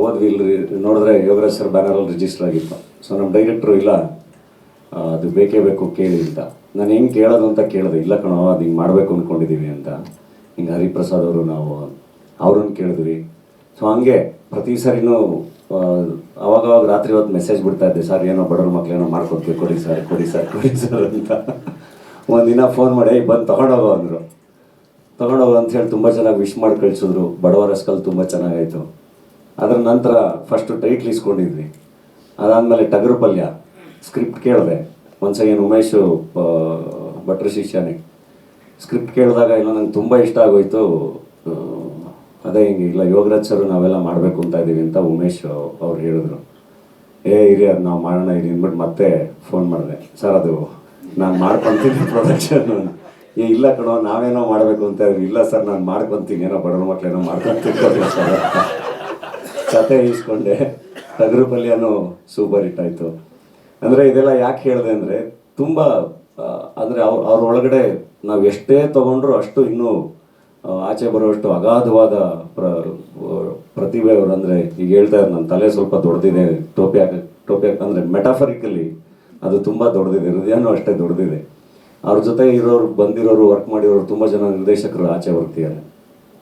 ಹೋದ್ವಿ ಇಲ್ಲಿ ನೋಡಿದ್ರೆ ಯೋಗರಾಜ್ ಸರ್ ಬ್ಯಾನರಲ್ಲಿ ರಿಜಿಸ್ಟರ್ ಆಗಿತ್ತು. ಸೊ ನಮ್ಮ ಡೈರೆಕ್ಟ್ರು ಇಲ್ಲ ಅದು ಬೇಕೇ ಬೇಕು ಕೇಳಿ ಅಂತ. ನಾನು ಹೆಂಗೆ ಕೇಳೋದು ಅಂತ ಕೇಳಿದೆ. ಇಲ್ಲ ಕಣೋ ಅದು ಹಿಂಗೆ ಮಾಡಬೇಕು ಅಂದ್ಕೊಂಡಿದ್ದೀವಿ ಅಂತ. ಹಿಂಗೆ ಹರಿಪ್ರಸಾದ್ ಅವರು ನಾವು ಅವ್ರನ್ನ ಕೇಳಿದ್ವಿ. ಸೊ ಹಂಗೆ ಪ್ರತಿ ಸರಿನೂ ಅವಾಗವಾಗ ರಾತ್ರಿ ಹೊತ್ತು ಮೆಸೇಜ್ ಬಿಡ್ತಾ ಇದ್ದೆ, ಸರ್ ಏನೋ ಬಡವ್ರ ಮಕ್ಳೇನೋ ಮಾಡ್ಕೊಡ್ತೀವಿ, ಕೊಡಿ ಸರ್ ಕೊಡಿ ಸರ್ ಕೊಡಿ ಸರ್ ಅಂತ. ಒಂದಿನ ಫೋನ್ ಮಾಡಿ ಬಂದು ತೊಗೊಂಡೋಗೋ ಅಂದರು. ತೊಗೊಂಡೋಗೋ ಅಂಥೇಳಿ ತುಂಬ ಚೆನ್ನಾಗಿ ವಿಶ್ ಮಾಡಿ ಕಳಿಸಿದ್ರು. ಬಡವರ ಸ್ಕಲ್ ತುಂಬ ಚೆನ್ನಾಗಾಯಿತು. ಅದರ ನಂತರ ಫಸ್ಟು ಟೈಟ್ಲ್ ಇಸ್ಕೊಂಡಿದ್ವಿ. ಅದಾದಮೇಲೆ ಟಗರು ಪಲ್ಯ ಸ್ಕ್ರಿಪ್ಟ್ ಕೇಳಿದೆ. ಒಂದ್ಸಲ ಏನು ಉಮೇಶು ಭಟ್ರ ಶಿಷ್ಯನೇ ಸ್ಕ್ರಿಪ್ಟ್ ಕೇಳಿದಾಗ ಇಲ್ಲ ನಂಗೆ ತುಂಬ ಇಷ್ಟ ಆಗೋಯ್ತು. ಅದೇ ಹಿಂಗೆ ಇಲ್ಲ ಯೋಗರಾಜ್ ಸರ್ ನಾವೆಲ್ಲ ಮಾಡಬೇಕು ಅಂತ ಇದ್ದೀವಿ ಅಂತ ಉಮೇಶ್ ಅವ್ರು ಹೇಳಿದ್ರು. ಇರಿ ಅದು ನಾವು ಮಾಡೋಣ ಇರಿ ಅಂದ್ಬಿಟ್ಟು ಮತ್ತೆ ಫೋನ್ ಮಾಡಿದೆ. ಸರ್ ಅದು ನಾನು ಮಾಡ್ಕೊತೀನಿ ಪ್ರೊಡಕ್ಷನ್. ಇಲ್ಲ ಕಣೋ ನಾವೇನೋ ಮಾಡಬೇಕು ಅಂತ ಇದ್ವಿ. ಇಲ್ಲ ಸರ್ ನಾನು ಮಾಡ್ಕೊತೀನಿ, ಏನೋ ಬಡವ್ರ ಮಕ್ಳೇನೋ ಮಾಡ್ಕೊತೀನಿ ಸರ್. ಕತೆ ಈಸ್ಕೊಂಡೆ. ಟಗರು ಪಲ್ಯನೂ ಸೂಪರ್ ಹಿಟ್ ಆಯಿತು. ಅಂದರೆ ಇದೆಲ್ಲ ಯಾಕೆ ಹೇಳಿದೆ ಅಂದರೆ ತುಂಬ ಅಂದರೆ ಅವ್ರ ಒಳಗಡೆ ನಾವು ಎಷ್ಟೇ ತೊಗೊಂಡ್ರು ಅಷ್ಟು ಇನ್ನೂ ಆಚೆ ಬರುವಷ್ಟು ಅಗಾಧವಾದ ಪ್ರತಿಭೆ ಅವರು. ಅಂದರೆ ಈಗ ಹೇಳ್ತಾ ಇದ್ದಾರೆ ನನ್ನ ತಲೆ ಸ್ವಲ್ಪ ದೊಡ್ಡದಿದೆ, ಟೋಪಿ ಹಾಕಿ ಅಂದರೆ ಮೆಟಾಫರಿಕಲಿ ಅದು ತುಂಬ ದೊಡ್ಡದಿದೆ, ಹೃದಯನೂ ಅಷ್ಟೇ ದೊಡ್ಡದಿದೆ. ಅವ್ರ ಜೊತೆ ಇರೋರು ಬಂದಿರೋರು ವರ್ಕ್ ಮಾಡಿರೋರು ತುಂಬ ಜನ ನಿರ್ದೇಶಕರು ಆಚೆ ಬರ್ತಿದ್ದಾರೆ.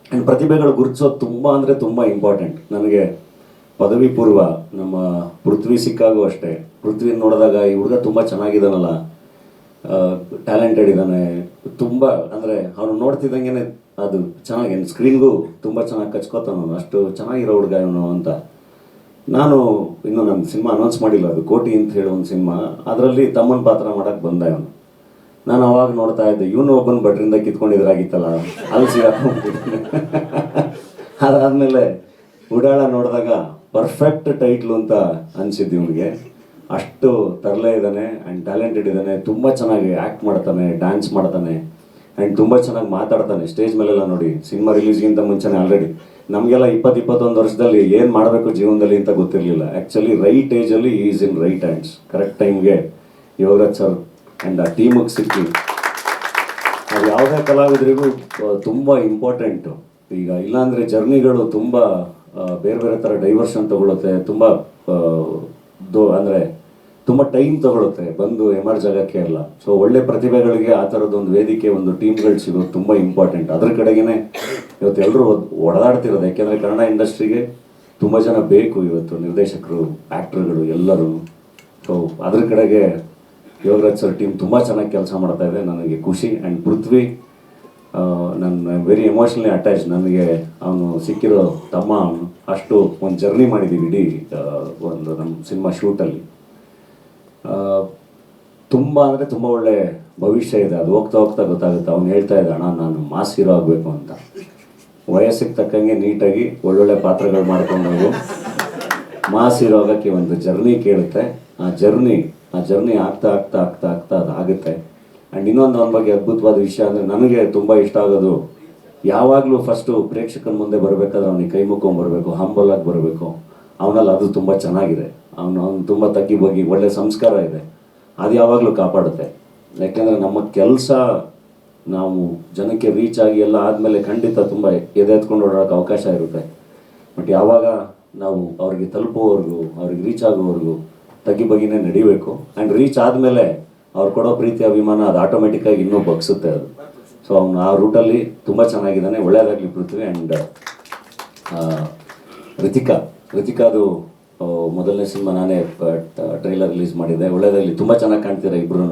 ಆ್ಯಂಡ್ ಪ್ರತಿಭೆಗಳು ಗುರುತಿಸೋದು ತುಂಬ ಅಂದರೆ ತುಂಬ ಇಂಪಾರ್ಟೆಂಟ್. ನನಗೆ ಪದವಿ ಪೂರ್ವ ನಮ್ಮ ಪೃಥ್ವಿ ಸಿಕ್ಕಾಗೂ ಅಷ್ಟೇ. ಪೃಥ್ವಿ ನೋಡಿದಾಗ ಈ ಹುಡುಗ ತುಂಬ ಚೆನ್ನಾಗಿದ್ದಾನಲ್ಲ, ಟ್ಯಾಲೆಂಟೆಡ್ ಇದ್ದಾನೆ, ತುಂಬ ಅಂದರೆ ಅವನು ನೋಡ್ತಿದ್ದಂಗೆ ಅದು ಚೆನ್ನಾಗಿ ಸ್ಕ್ರೀನ್ಗೂ ತುಂಬ ಚೆನ್ನಾಗಿ ಕಚ್ಕೋತಾನು, ಅಷ್ಟು ಚೆನ್ನಾಗಿರೋ ಹುಡುಗ ಇವನು ಅಂತ. ನಾನು ಇನ್ನೂ ನನ್ನ ಸಿನಿಮಾ ಅನೌನ್ಸ್ ಮಾಡಿಲ್ಲ, ಅದು ಕೋಟಿ ಅಂತ ಹೇಳೋ ಒಂದು ಸಿನಿಮಾ, ಅದರಲ್ಲಿ ತಮ್ಮನ ಪಾತ್ರ ಮಾಡೋಕ್ಕೆ ಬಂದ ಇವನು. ನಾನು ಅವಾಗ ನೋಡ್ತಾ ಇದ್ದೆ, ಇವನು ಒಬ್ಬನ ಭಟ್ರಿಂದ ಕಿತ್ಕೊಂಡಿದ್ರಾಗಿತ್ತಲ್ಲ, ಅಲ್ಲಿ ಸಿಗಾಕೊಂಡ್ಬಿಟ್ಟಿದ್ದೆ. ಅದಾದಮೇಲೆ ಉಡಾಳ ನೋಡಿದಾಗ ಪರ್ಫೆಕ್ಟ್ ಟೈಟ್ಲು ಅಂತ ಅನಿಸಿದ್ದು ಇವನಿಗೆ. ಅಷ್ಟು ತರಲೆ ಇದ್ದಾನೆ ಆ್ಯಂಡ್ ಟ್ಯಾಲೆಂಟೆಡ್ ಇದ್ದಾನೆ, ತುಂಬ ಚೆನ್ನಾಗಿ ಆ್ಯಕ್ಟ್ ಮಾಡ್ತಾನೆ, ಡ್ಯಾನ್ಸ್ ಮಾಡ್ತಾನೆ ಆ್ಯಂಡ್ ತುಂಬ ಚೆನ್ನಾಗಿ ಮಾತಾಡ್ತಾನೆ ಸ್ಟೇಜ್ ಮೇಲೆಲ್ಲ. ನೋಡಿ ಸಿನಿಮಾ ರಿಲೀಸ್ಗಿಂತ ಮುಂಚೆನೇ ಆಲ್ರೆಡಿ ನಮಗೆಲ್ಲ 20-21 ವರ್ಷದಲ್ಲಿ ಏನು ಮಾಡಬೇಕು ಜೀವನದಲ್ಲಿ ಅಂತ ಗೊತ್ತಿರಲಿಲ್ಲ. ಆ್ಯಕ್ಚುಲಿ ರೈಟ್ ಏಜಲ್ಲಿ is in right hands. Correct ಟೈಮ್ಗೆ ಯೋಗರಾಜ್ ಸರ್ ಆ್ಯಂಡ್ ಆ ಟೀಮಿಗೆ ಸಿಕ್ಕಿ ಅದು ಯಾವುದೇ ಕಲಾವಿದರಿಗೂ ತುಂಬ ಇಂಪಾರ್ಟೆಂಟು. ಈಗ ಇಲ್ಲಾಂದರೆ ಜರ್ನಿಗಳು ತುಂಬ ಬೇರೆ ಬೇರೆ ಥರ ಡೈವರ್ಷನ್ ತೊಗೊಳುತ್ತೆ, ತುಂಬ ಅಂದರೆ ತುಂಬ ಟೈಮ್ ತೊಗೊಳುತ್ತೆ ಬಂದು ಎಮರ್ಜ್ ಆಗೋಕ್ಕೆ ಎಲ್ಲ. ಸೊ ಒಳ್ಳೆ ಪ್ರತಿಭೆಗಳಿಗೆ ಆ ಥರದ್ದೊಂದು ವೇದಿಕೆ, ಒಂದು ಟೀಮ್ಗಳು ಸಿಗೋದು ತುಂಬ ಇಂಪಾರ್ಟೆಂಟ್. ಅದ್ರ ಕಡೆಗೇ ಇವತ್ತು ಎಲ್ಲರೂ ಒಡೆದಾಡ್ತಿರೋದು. ಯಾಕೆಂದರೆ ಕನ್ನಡ ಇಂಡಸ್ಟ್ರಿಗೆ ತುಂಬ ಜನ ಬೇಕು ಇವತ್ತು, ನಿರ್ದೇಶಕರು, ಆ್ಯಕ್ಟ್ರುಗಳು ಎಲ್ಲರೂ. ಸೊ ಅದ್ರ ಕಡೆಗೆ ಯೋಗರಾಜ್ ಸರ್ ಟೀಮ್ ತುಂಬ ಚೆನ್ನಾಗಿ ಕೆಲಸ ಮಾಡ್ತಾ ಇದೆ, ನನಗೆ ಖುಷಿ. ಆ್ಯಂಡ್ ಪೃಥ್ವಿ ನನ್ನ ವೆರಿ ಎಮೋಷ್ನಲಿ ಅಟ್ಯಾಚ್. ನನಗೆ ಅವನು ಸಿಕ್ಕಿರೋ ತಮ್ಮ, ಅವನು ಅಷ್ಟು ಒಂದು ಜರ್ನಿ ಮಾಡಿದ್ದೀವಿ ಇಡೀ ಒಂದು ನಮ್ಮ ಸಿನಿಮಾ ಶೂಟಲ್ಲಿ. ತುಂಬ ಅಂದರೆ ತುಂಬ ಒಳ್ಳೆ ಭವಿಷ್ಯ ಇದೆ. ಅದು ಹೋಗ್ತಾ ಹೋಗ್ತಾ ಗೊತ್ತಾಗುತ್ತೆ. ಅವ್ನು ಹೇಳ್ತಾ ಇದ್ದ, ಅಣ್ಣ ನಾನು ಮಾಸ್ ಹೀರೋ ಆಗಬೇಕು ಅಂತ. ವಯಸ್ಸಿಗೆ ತಕ್ಕಂಗೆ ನೀಟಾಗಿ ಒಳ್ಳೊಳ್ಳೆ ಪಾತ್ರಗಳು ಮಾಡ್ಕೊಂಡು ಮಾಸ್ ಹೀರೋ ಆಗೋಕ್ಕೆ ಒಂದು ಜರ್ನಿ ಕೇಳುತ್ತೆ. ಆ ಜರ್ನಿ ಆಗ್ತಾ ಆಗ್ತಾ ಆಗ್ತಾ ಆಗ್ತಾ ಅದು ಆಗುತ್ತೆ. ಆ್ಯಂಡ್ ಇನ್ನೊಂದು ಅವನ ಬಗ್ಗೆ ಅದ್ಭುತವಾದ ವಿಷಯ ಅಂದರೆ ನನಗೆ ತುಂಬ ಇಷ್ಟ ಆಗೋದು, ಯಾವಾಗಲೂ ಫಸ್ಟು ಪ್ರೇಕ್ಷಕನ ಮುಂದೆ ಬರಬೇಕಾದ್ರೆ ಅವನಿಗೆ ಕೈ ಮುಕ್ಕೊಂಬರ್ಬೇಕು, ಹಂಬಲ್ ಆಗಿ ಬರಬೇಕು. ಅವನಲ್ಲಿ ಅದು ತುಂಬ ಚೆನ್ನಾಗಿದೆ. ಅವನು ತುಂಬ ತಗ್ಗಿ ಬಗ್ಗಿ ಒಳ್ಳೆ ಸಂಸ್ಕಾರ ಇದೆ, ಅದು ಯಾವಾಗಲೂ ಕಾಪಾಡುತ್ತೆ. ಯಾಕೆಂದರೆ ನಮ್ಮ ಕೆಲಸ ನಾವು ಜನಕ್ಕೆ ರೀಚ್ ಆಗಿ ಎಲ್ಲ ಆದಮೇಲೆ ಖಂಡಿತ ತುಂಬ ಎದೆತ್ಕೊಂಡು ಓಡಾಡೋಕ್ಕೆ ಅವಕಾಶ ಇರುತ್ತೆ. ಬಟ್ ಯಾವಾಗ ನಾವು ಅವ್ರಿಗೆ ತಲುಪೋವರೆಗೂ, ಅವ್ರಿಗೆ ರೀಚ್ ಆಗೋವರೆಗೂ ತಗ್ಗಿ ಬಗ್ಗಿನೇ ನಡಿಬೇಕು. ಆ್ಯಂಡ್ ರೀಚ್ ಆದಮೇಲೆ ಅವ್ರು ಕೊಡೋ ಪ್ರೀತಿ ಅಭಿಮಾನ ಅದು ಆಟೋಮೆಟಿಕ್ಕಾಗಿ ಇನ್ನೂ ಬಗ್ಸುತ್ತೆ ಅದು. ಸೊ ಅವನು ಆ ರೂಟಲ್ಲಿ ತುಂಬ ಚೆನ್ನಾಗಿದ್ದಾನೆ. ಒಳ್ಳೆಯದಾಗಲಿ ಪೃಥ್ವಿ. ಆ್ಯಂಡ್ ರಿತಿಕಾದು ಮೊದಲನೇ ಸಿನಿಮಾ ನಾನೇ ಟ್ರೈಲರ್ ರಿಲೀಸ್ ಮಾಡಿದ್ದೆ. ಒಳ್ಳೆಯದಾಗಲಿ, ತುಂಬ ಚೆನ್ನಾಗಿ ಕಾಣ್ತೀರ ಇಬ್ಬರೂ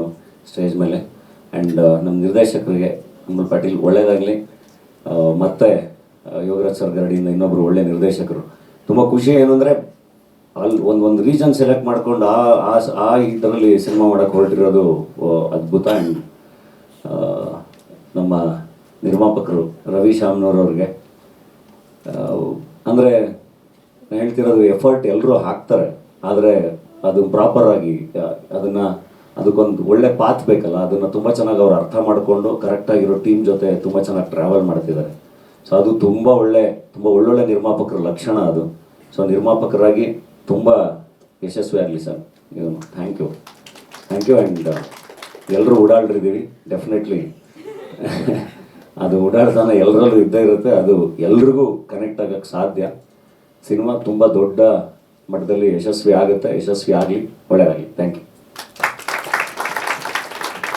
ಸ್ಟೇಜ್ ಮೇಲೆ. ಆ್ಯಂಡ್ ನಮ್ಮ ನಿರ್ದೇಶಕರಿಗೆ ಅಮಲ್ ಪಾಟೀಲ್ ಒಳ್ಳೆಯದಾಗಲಿ. ಮತ್ತು ಯೋಗರಾಜ್ ಸರ್ ಗರಡಿಯಿಂದ ಇನ್ನೊಬ್ಬರು ಒಳ್ಳೆ ನಿರ್ದೇಶಕರು. ತುಂಬ ಖುಷಿ ಏನು ಅಂದರೆ ಅಲ್ಲಿ ಒಂದು ರೀಜನ್ ಸೆಲೆಕ್ಟ್ ಮಾಡ್ಕೊಂಡು ಆ ಇದರಲ್ಲಿ ಸಿನಿಮಾ ಮಾಡೋಕ್ಕೆ ಹೊರಟಿರೋದು ಅದ್ಭುತ. ಆ್ಯಂಡ್ ನಮ್ಮ ನಿರ್ಮಾಪಕರು ರವಿ ಶಾಮ್ನವ್ರವ್ರಿಗೆ ಅಂದರೆ ಹೇಳ್ತಿರೋದು ಎಫರ್ಟ್ ಎಲ್ಲರೂ ಹಾಕ್ತಾರೆ, ಆದರೆ ಅದು ಪ್ರಾಪರಾಗಿ ಅದಕ್ಕೊಂದು ಒಳ್ಳೆ ಪಾತ್ ಬೇಕಲ್ಲ, ಅದನ್ನು ತುಂಬ ಚೆನ್ನಾಗಿ ಅವ್ರು ಅರ್ಥ ಮಾಡಿಕೊಂಡು ಕರೆಕ್ಟಾಗಿರೋ ಟೀಮ್ ಜೊತೆ ತುಂಬ ಚೆನ್ನಾಗಿ ಟ್ರಾವೆಲ್ ಮಾಡ್ತಿದ್ದಾರೆ. ಸೊ ಅದು ತುಂಬ ಒಳ್ಳೊಳ್ಳೆ ನಿರ್ಮಾಪಕರ ಲಕ್ಷಣ ಅದು. ಸೊ ನಿರ್ಮಾಪಕರಾಗಿ ತುಂಬ ಯಶಸ್ವಿ ಆಗಲಿ ಸರ್. Thank you. ಆ್ಯಂಡ್ ಎಲ್ಲರೂ ಓಡಾಡಿದ್ದೀವಿ ಡೆಫಿನೆಟ್ಲಿ. ಅದು ಓಡಾಡ್ತಾನೆ ಎಲ್ಲರಲ್ಲೂ ಇದ್ದೇ ಇರುತ್ತೆ, ಅದು ಎಲ್ರಿಗೂ ಕನೆಕ್ಟ್ ಆಗೋಕ್ಕೆ ಸಾಧ್ಯ. ಸಿನಿಮಾ ತುಂಬ ದೊಡ್ಡ ಮಟ್ಟದಲ್ಲಿ ಯಶಸ್ವಿ ಆಗುತ್ತೆ, ಯಶಸ್ವಿ ಆಗಲಿ, ಒಳ್ಳೆಯದಾಗಲಿ. Thank you.